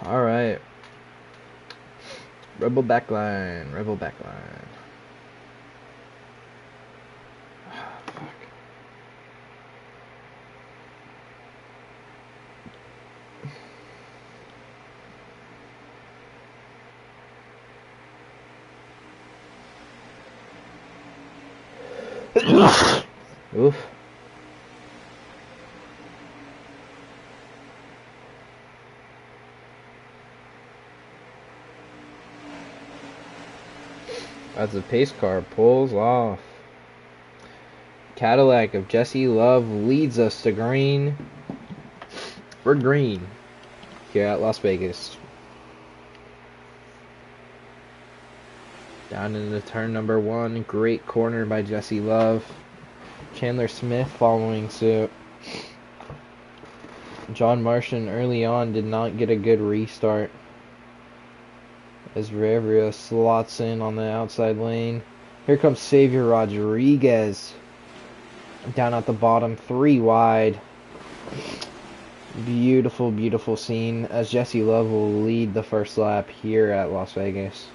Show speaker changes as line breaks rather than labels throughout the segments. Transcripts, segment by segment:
Alright. Rebel backline. Rebel backline. Oof. As the pace car pulls off. Cadillac of Jesse Love leads us to green. We're green here at Las Vegas. Down into turn number 1. Great corner by Jesse Love. Chandler Smith following suit. John Martian early on did not get a good restart, as Rivera slots in on the outside lane. Here comes Xavier Rodriguez down at the bottom, 3 wide. Beautiful, beautiful scene as Jesse Love will lead the first lap here at Las Vegas.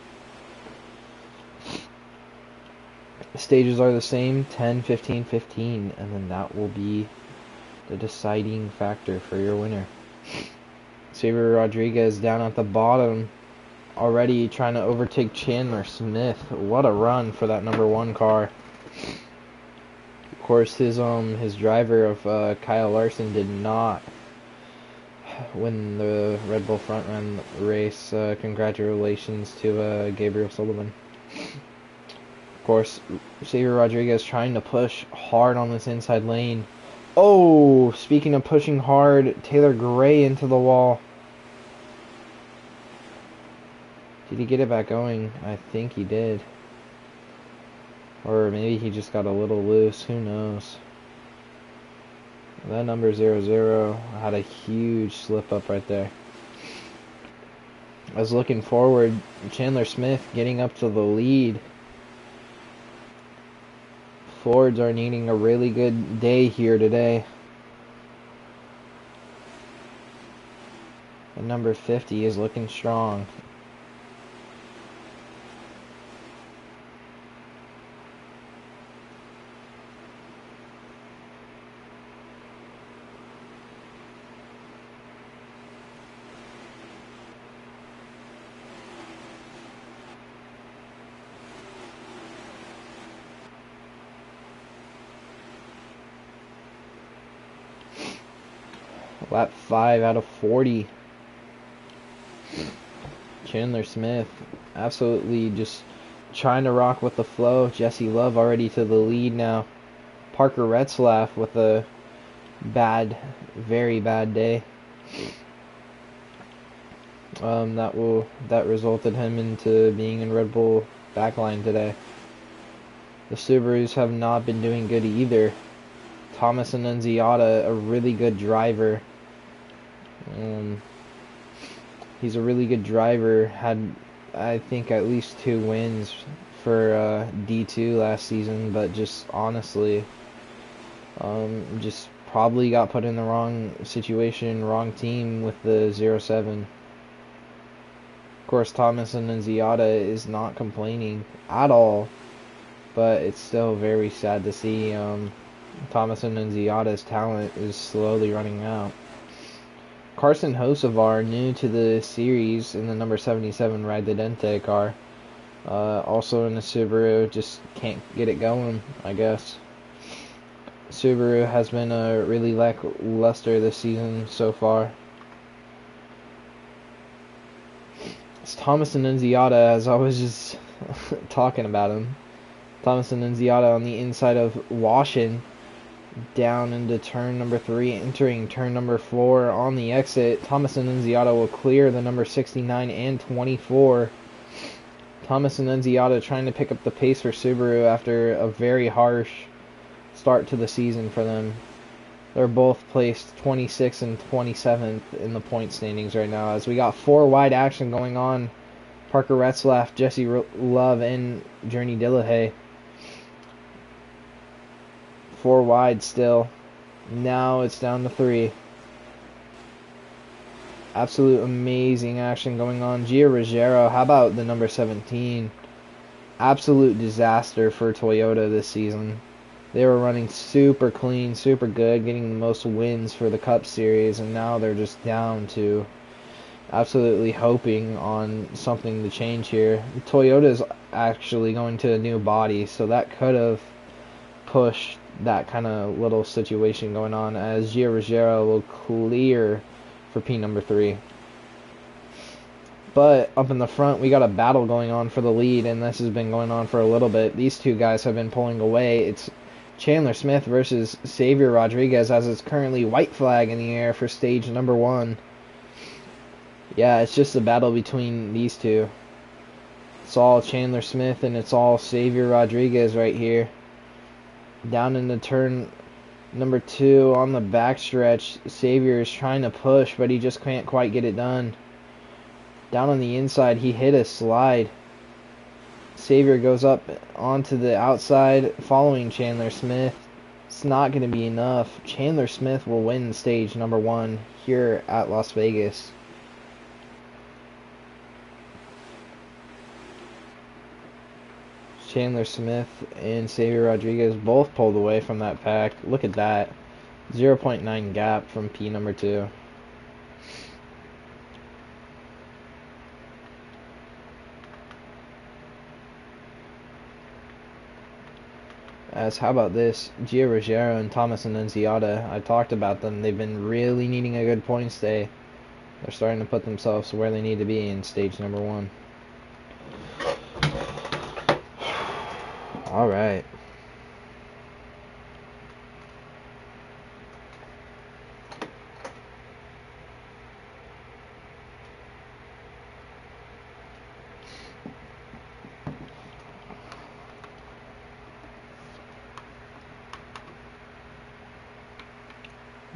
Stages are the same, 10, 15, 15, and then that will be the deciding factor for your winner. Xavier Rodriguez down at the bottom, already trying to overtake Chandler Smith. What a run for that number 1 car. Of course, his driver of Kyle Larson did not win the Red Bull front run race. Congratulations to Gabriel Sullivan. Of course, Xavier Rodriguez trying to push hard on this inside lane. Oh, speaking of pushing hard, Taylor Gray into the wall. Did he get it back going? I think he did. Or maybe he just got a little loose. Who knows? That number 00 had a huge slip up right there. I was looking forward. Chandler Smith getting up to the lead. Fords are needing a really good day here today. And number 50 is looking strong. Lap 5 out of 40. Chandler Smith absolutely just trying to rock with the flow. Jesse Love already to the lead now. Parker Retzlaff with a very bad day. That resulted him into being in Red Bull Backline today. The Subarus have not been doing good either. Thomas Annunziata, a really good driver. He's a really good driver. Had, I think, at least 2 wins for D2 last season, but just honestly, just probably got put in the wrong situation, wrong team with the 07. Of course, Thomas Annunziata is not complaining at all, but it's still very sad to see Thomas Annunziata's talent is slowly running out. Carson Hocevar, new to the series in the number 77 Ride the Dente car. Also in the Subaru, just can't get it going, I guess. Subaru has been really lackluster this season so far. It's Thomas Annunziata, as I was just talking about him. Thomas Annunziata on the inside of Washin, down into turn number 3, entering turn number 4 on the exit. Thomas Annunziata will clear the number 69 and 24. Thomas Annunziata trying to pick up the pace for Subaru after a very harsh start to the season for them. They're both placed 26th and 27th in the point standings right now, as we got 4 wide action going on. Parker Retzlaff, Jesse Love, and Journey Dillahay. 4 wide still. Now it's down to 3. Absolute amazing action going on. Gio Ruggiero, how about the number 17? Absolute disaster for Toyota this season. They were running super clean, super good, getting the most wins for the Cup Series, and now they're just down to absolutely hoping on something to change here. Toyota's actually going to a new body, so that could have pushed that kind of little situation going on, as Gio Ruggiero will clear for P number 3. But up in the front, we got a battle going on for the lead, and this has been going on for a little bit. These two guys have been pulling away. It's Chandler Smith versus Xavier Rodriguez, as it's currently white flag in the air for stage number 1. Yeah, it's just a battle between these two. It's all Chandler Smith and it's all Xavier Rodriguez right here. Down in the turn number 2 on the backstretch, Xavier is trying to push, but he just can't quite get it done. Down on the inside, he hit a slide. Xavier goes up onto the outside, following Chandler Smith. It's not going to be enough. Chandler Smith will win stage number 1 here at Las Vegas. Chandler Smith and Xavier Rodriguez both pulled away from that pack. Look at that. 0.9 gap from P number 2. As how about this? Gio Ruggiero and Thomas Annunziata. I talked about them. They've been really needing a good points day. They're starting to put themselves where they need to be in stage number 1. All right.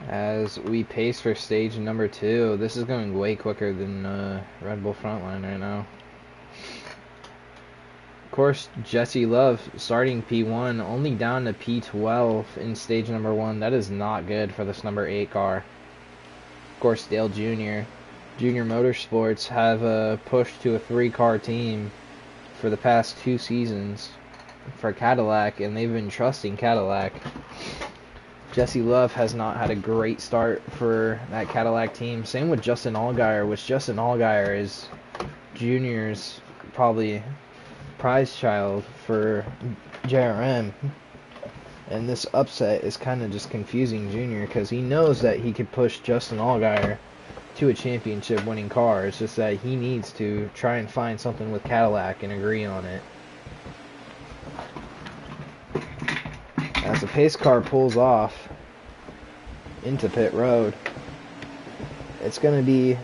As we pace for stage number 2, this is going way quicker than Redbull Frontline right now. Of course, Jesse Love starting P1, only down to P12 in stage number 1. That is not good for this number 8 car. Of course, Dale Jr. Junior Motorsports have pushed to a 3-car team for the past 2 seasons for Cadillac, and they've been trusting Cadillac. Jesse Love has not had a great start for that Cadillac team. Same with Justin Allgaier, which Justin Allgaier is Junior's probably prize child for JRM. And this upset is kind of just confusing Junior, because he knows that he could push Justin Allgaier to a championship winning car. It's just that he needs to try and find something with Cadillac and agree on it. As the pace car pulls off into pit road, it's going to be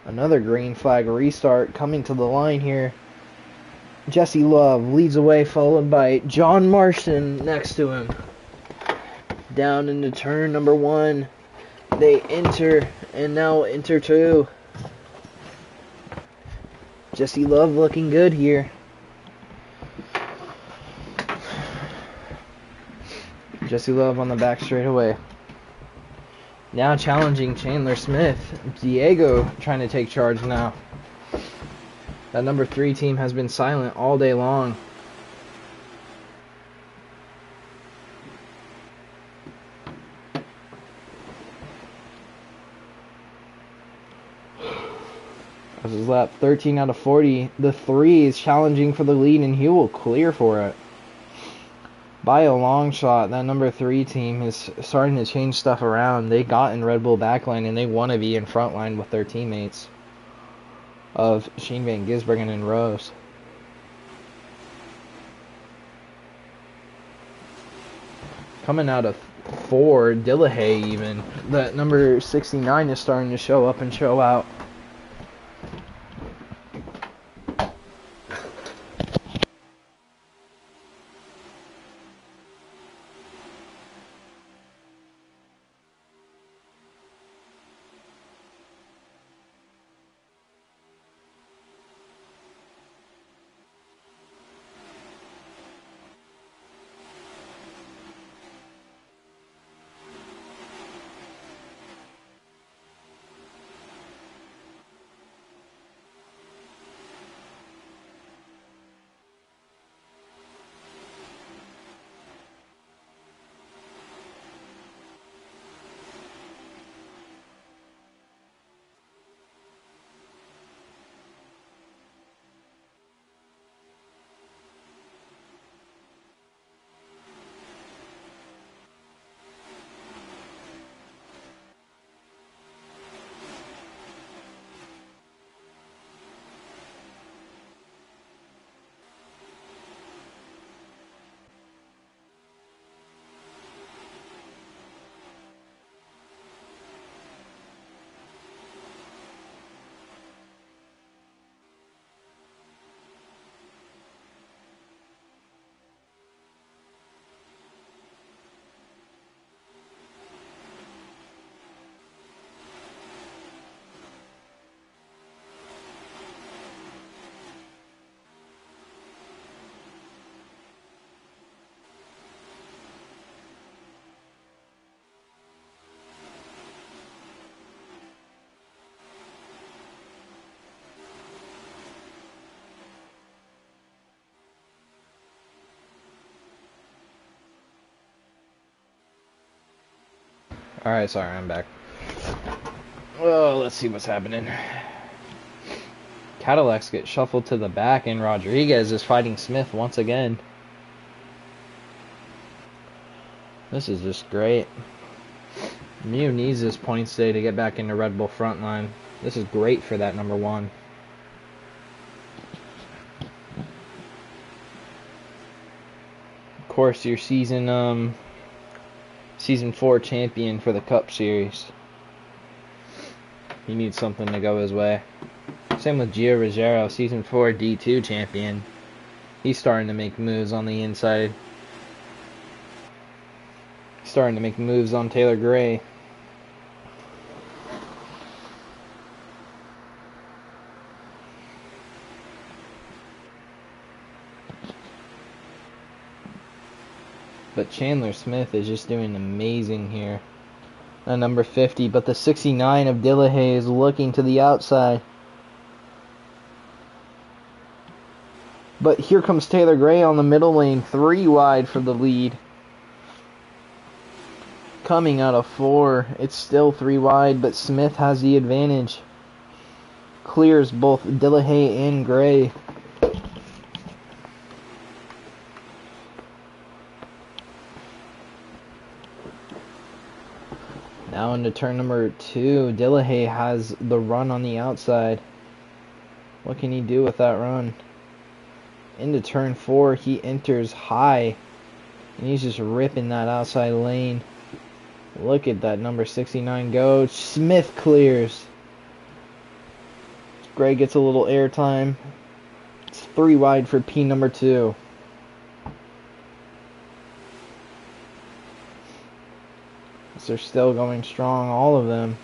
another green flag restart coming to the line here. Jesse Love leads away, followed by John Marston next to him. Down into turn number 1, they enter, and now enter 2. Jesse Love looking good here. Jesse Love on the back straightaway. Now challenging Chandler Smith. Diego trying to take charge now. That number 3 team has been silent all day long. This is lap 13 out of 40. The 3 is challenging for the lead, and he will clear for it. By a long shot, that number 3 team is starting to change stuff around. They got in Redbull Backline, and they want to be in frontline with their teammates of Shane Van Gisbergen and Rose. Coming out of 4, Dillahay even. That number 69 is starting to show up and show out. Alright, sorry, I'm back. Oh, let's see what's happening. Cadillacs get shuffled to the back, and Rodriguez is fighting Smith once again. This is just great. Mew needs this points today to get back into Red Bull frontline. This is great for that number 1. Of course, your season 4 champion for the Cup Series. He needs something to go his way. Same with Gio Ruggiero, season 4 D2 champion. He's starting to make moves on the inside. Starting to make moves on Taylor Gray. But Chandler Smith is just doing amazing here. Number 50, but the 69 of Delahaye is looking to the outside. But here comes Taylor Gray on the middle lane, 3 wide for the lead. Coming out of 4, it's still 3 wide, but Smith has the advantage. Clears both Delahaye and Gray. Now into turn number 2, Delahaye has the run on the outside. What can he do with that run? Into turn 4, he enters high, and he's just ripping that outside lane. Look at that number 69 go. Smith clears. Gray gets a little airtime. It's 3 wide for P number 2. They're still going strong, all of them.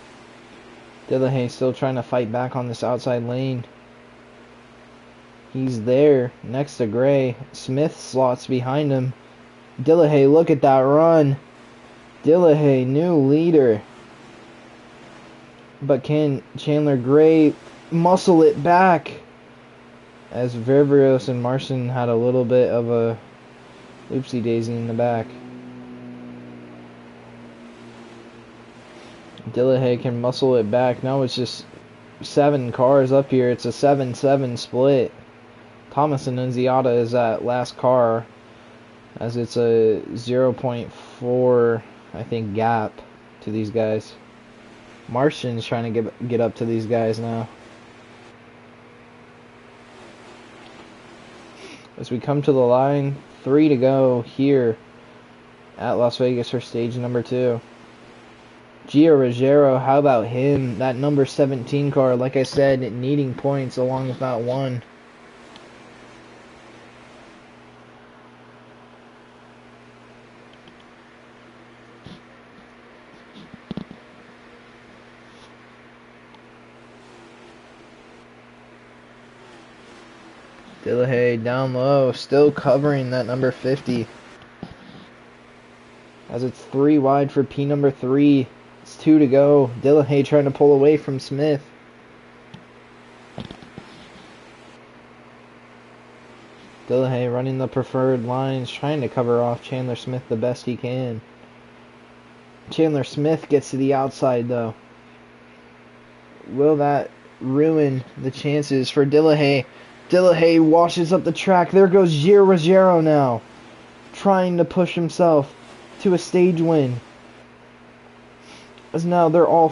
Delahaye still trying to fight back on this outside lane. He's there next to Gray. Smith slots behind him. Delahaye, look at that run. Delahaye, new leader. But can Chandler Gray muscle it back? As Viverios and Martian had a little bit of a oopsie daisy in the back. Delahaye can muscle it back. Now it's just 7 cars up here. It's a 7-7 split. Thomas Annunziata is that last car, as it's a 0.4, I think, gap to these guys. Martian's trying to get up to these guys now. As we come to the line, 3 to go here at Las Vegas for stage number 2. Gio Ruggiero, how about him? That number 17 car, like I said, needing points along with that 1. Delahaye down low, still covering that number 50. As it's 3 wide for P number 3. It's 2 to go. Delahaye trying to pull away from Smith. Delahaye running the preferred lines, trying to cover off Chandler Smith the best he can. Chandler Smith gets to the outside though. Will that ruin the chances for Delahaye? Delahaye washes up the track. There goes Gio Ruggiero now, trying to push himself to a stage win. As now they're all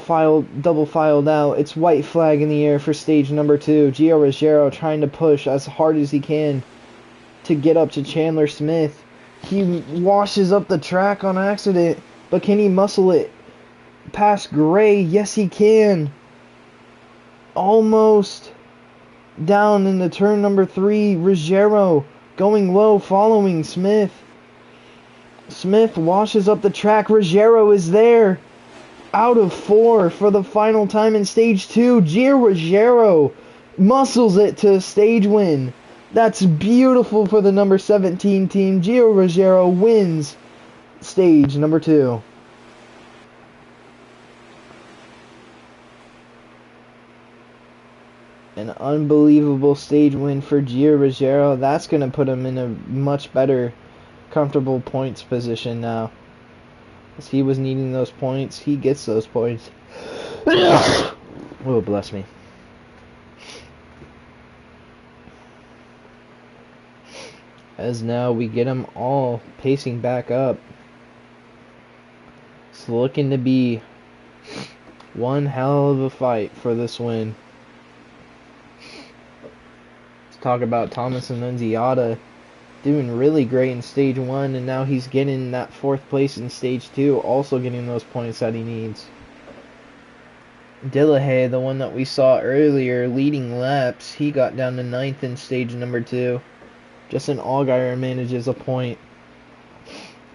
double filed out. It's white flag in the air for stage number 2. Gio Ruggiero trying to push as hard as he can to get up to Chandler Smith. He washes up the track on accident, but can he muscle it past Gray? Yes, he can. Almost down into turn number 3. Ruggiero going low, following Smith. Smith washes up the track. Ruggiero is there. Out of 4 for the final time in stage 2. Gio Ruggiero muscles it to a stage win. That's beautiful for the number 17 team. Gio Ruggiero wins stage number 2. An unbelievable stage win for Gio Ruggiero. That's going to put him in a much better, comfortable points position now. As he was needing those points, he gets those points. Oh, bless me. As now we get them all pacing back up. It's looking to be one hell of a fight for this win. Let's talk about Thomas Annunziata doing really great in stage 1, and now he's getting that 4th place in stage 2, also getting those points that he needs. Dillahay, the one that we saw earlier leading laps, he got down to 9th in stage number 2. Justin Allgaier manages a point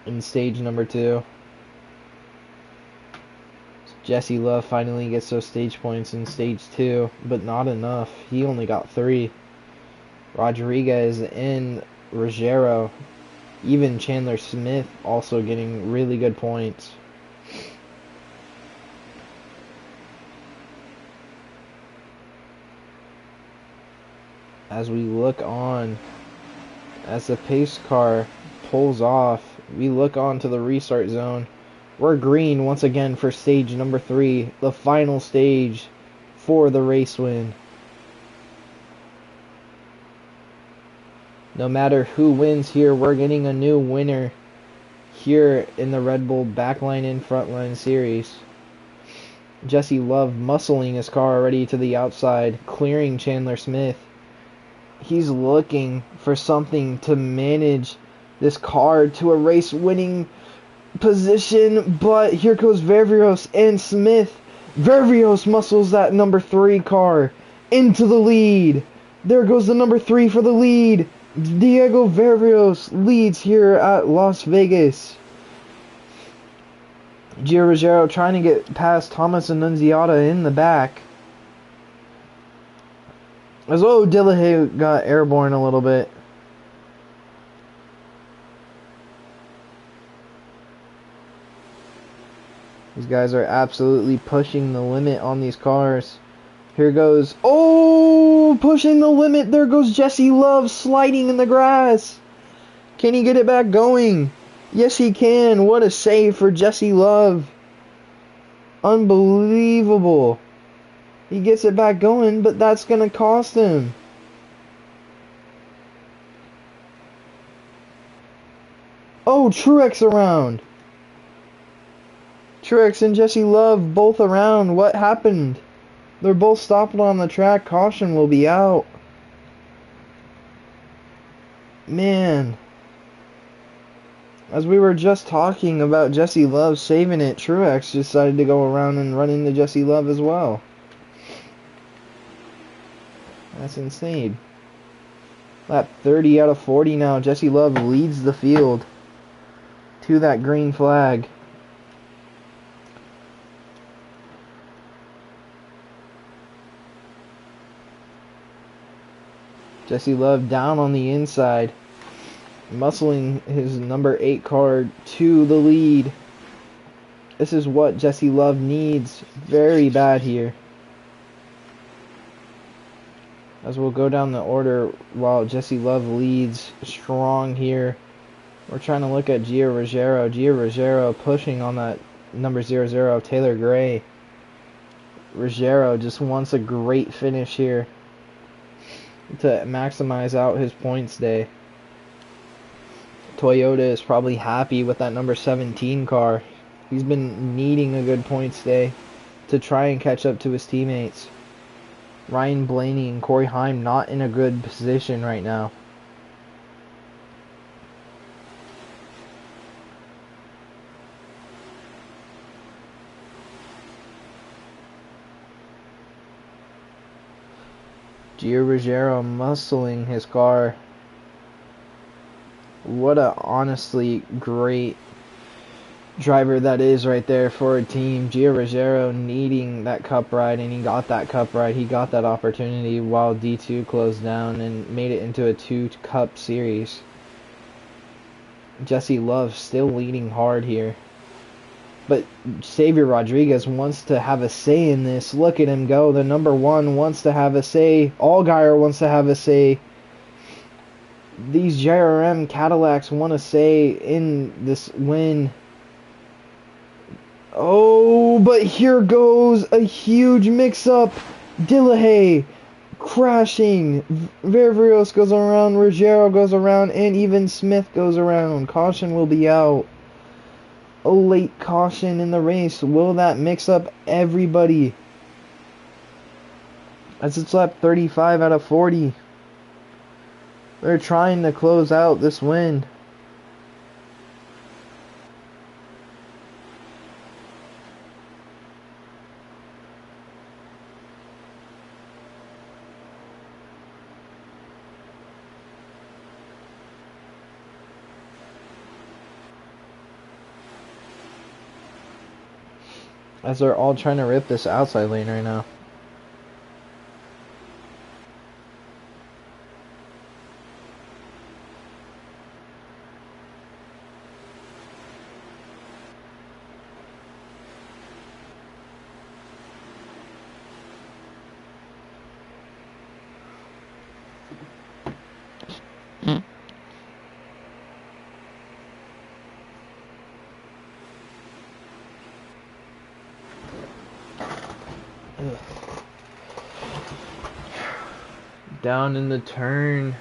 in stage number 2. Jesse Love finally gets those stage points in stage 2, but not enough. He only got 3. Rodriguez and Ruggiero, even Chandler Smith also getting really good points. As we look on, as the pace car pulls off, we look on to the restart zone. We're green once again for stage number 3, the final stage for the race win. No matter who wins here, we're getting a new winner here in the Red Bull Backline and Frontline Series. Jesse Love muscling his car already to the outside, clearing Chandler Smith. He's looking for something to manage this car to a race-winning position, but here goes Vervios and Smith. Vervios muscles that number 3 car into the lead. There goes the number 3 for the lead. Diego Vervios leads here at Las Vegas. Gio Ruggiero trying to get past Thomas Annunziata in the back. As well, Dillahay got airborne a little bit. These guys are absolutely pushing the limit on these cars. Here goes, oh, pushing the limit. There goes Jesse Love sliding in the grass. Can he get it back going? Yes, he can. What a save for Jesse Love. Unbelievable. He gets it back going, but that's going to cost him. Oh, Truex around. Truex and Jesse Love both around. What happened? They're both stopped on the track. Caution will be out. Man. As we were just talking about Jesse Love saving it, Truex decided to go around and run into Jesse Love as well. That's insane. Lap 30 out of 40 now. Jesse Love leads the field to that green flag. Jesse Love down on the inside, muscling his number 8 car to the lead. This is what Jesse Love needs very bad here. As we'll go down the order while Jesse Love leads strong here. We're trying to look at Gio Ruggiero. Gio Ruggiero pushing on that number 00, Taylor Gray. Ruggiero just wants a great finish here to maximize out his points day. Toyota is probably happy with that number 17 car. He's been needing a good points day to try and catch up to his teammates. Ryan Blaney and Corey Heim not in a good position right now. Gio Ruggiero muscling his car. What a honestly great driver that is right there for a team. Gio Ruggiero needing that cup ride, and he got that cup ride. He got that opportunity while D2 closed down and made it into a 2-cup series. Jesse Love still leading hard here. But Xavier Rodriguez wants to have a say in this. Look at him go. The number 1 wants to have a say. Allgaier wants to have a say. These JRM Cadillacs want to say in this win. Oh, but here goes a huge mix-up. Dillahay crashing. Ververios goes around, Ruggiero goes around, and even Smith goes around. Caution will be out. A late caution in the race. Will that mix up everybody? As it's lap 35 out of 40. They're trying to close out this win. As they're all trying to rip this outside lane right now. Down in the turn,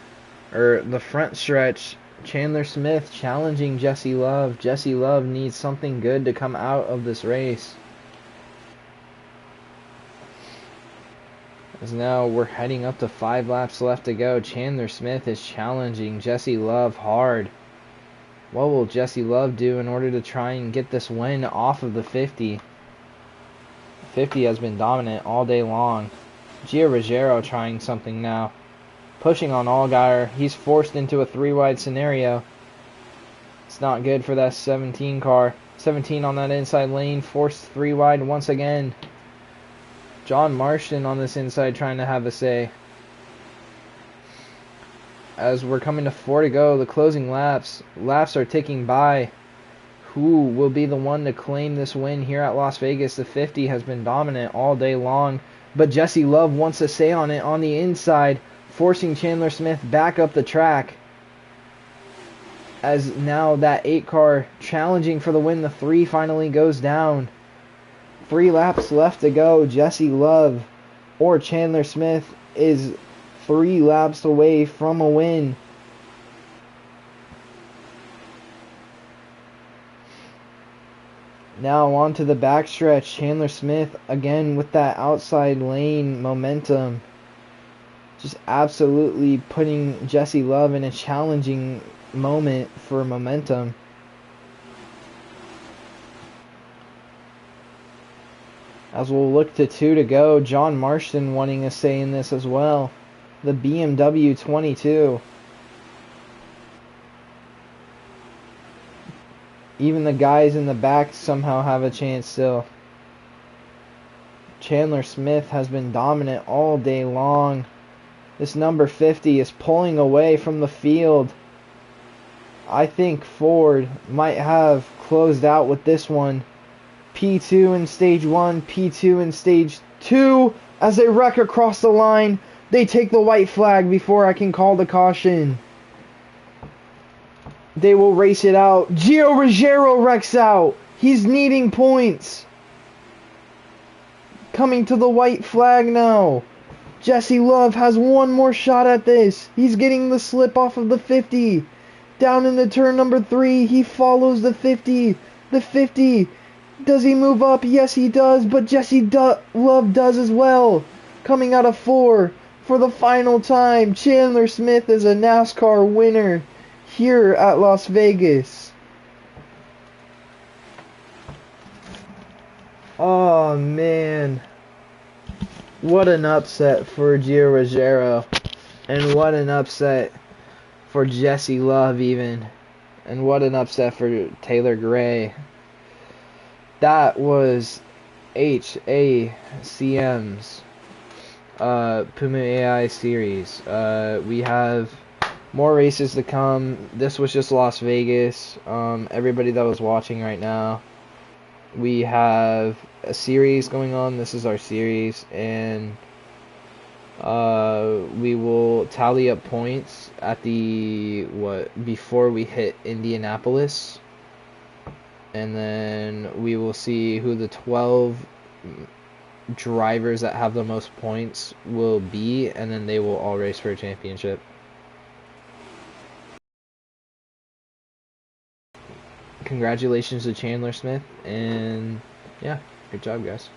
or the front stretch, Chandler Smith challenging Jesse Love. Jesse Love needs something good to come out of this race. As now we're heading up to 5 laps left to go. Chandler Smith is challenging Jesse Love hard. What will Jesse Love do in order to try and get this win off of the 50? 50 has been dominant all day long. Gio Ruggiero trying something now. Pushing on Allgaier. He's forced into a 3-wide scenario. It's not good for that 17 car. 17 on that inside lane. Forced 3-wide once again. John Marston on this inside trying to have a say. As we're coming to 4 to go, the closing laps. Laps are ticking by. Who will be the one to claim this win here at Las Vegas? The 50 has been dominant all day long. But Jesse Love wants a say on it on the inside, forcing Chandler Smith back up the track. As now that 8 car challenging for the win, the 3 finally goes down. 3 laps left to go. Jesse Love or Chandler Smith is 3 laps away from a win. Now on to the backstretch. Chandler Smith again with that outside lane momentum. Just absolutely putting Jesse Love in a challenging moment for momentum. As we'll look to 2 to go, John Marston wanting a say in this as well. The BMW 22. Even the guys in the back somehow have a chance still. Chandler Smith has been dominant all day long. This number 50 is pulling away from the field. I think Ford might have closed out with this one. P2 in stage 1, P2 in stage 2. As they wreck across the line, they take the white flag before I can call the caution. They will race it out. Gio Ruggiero wrecks out. He's needing points. Coming to the white flag now. Jesse Love has one more shot at this. He's getting the slip off of the 50. Down in the turn number 3, he follows the 50. The 50. Does he move up? Yes, he does. But Jesse Love does as well. Coming out of 4 for the final time. Chandler Smith is a NASCAR winner here at Las Vegas. Oh man, what an upset for Gio Ruggiero, and what an upset for Jesse Love even, and what an upset for Taylor Gray. That was HACM's Puma AI series. We have more races to come. This was just Las Vegas. Everybody that was watching right now, we have a series going on. This is our series, and we will tally up points at the before we hit Indianapolis, and then we will see who the 12 drivers that have the most points will be, and then they will all race for a championship. Congratulations to Chandler Smith, and yeah, good job, guys.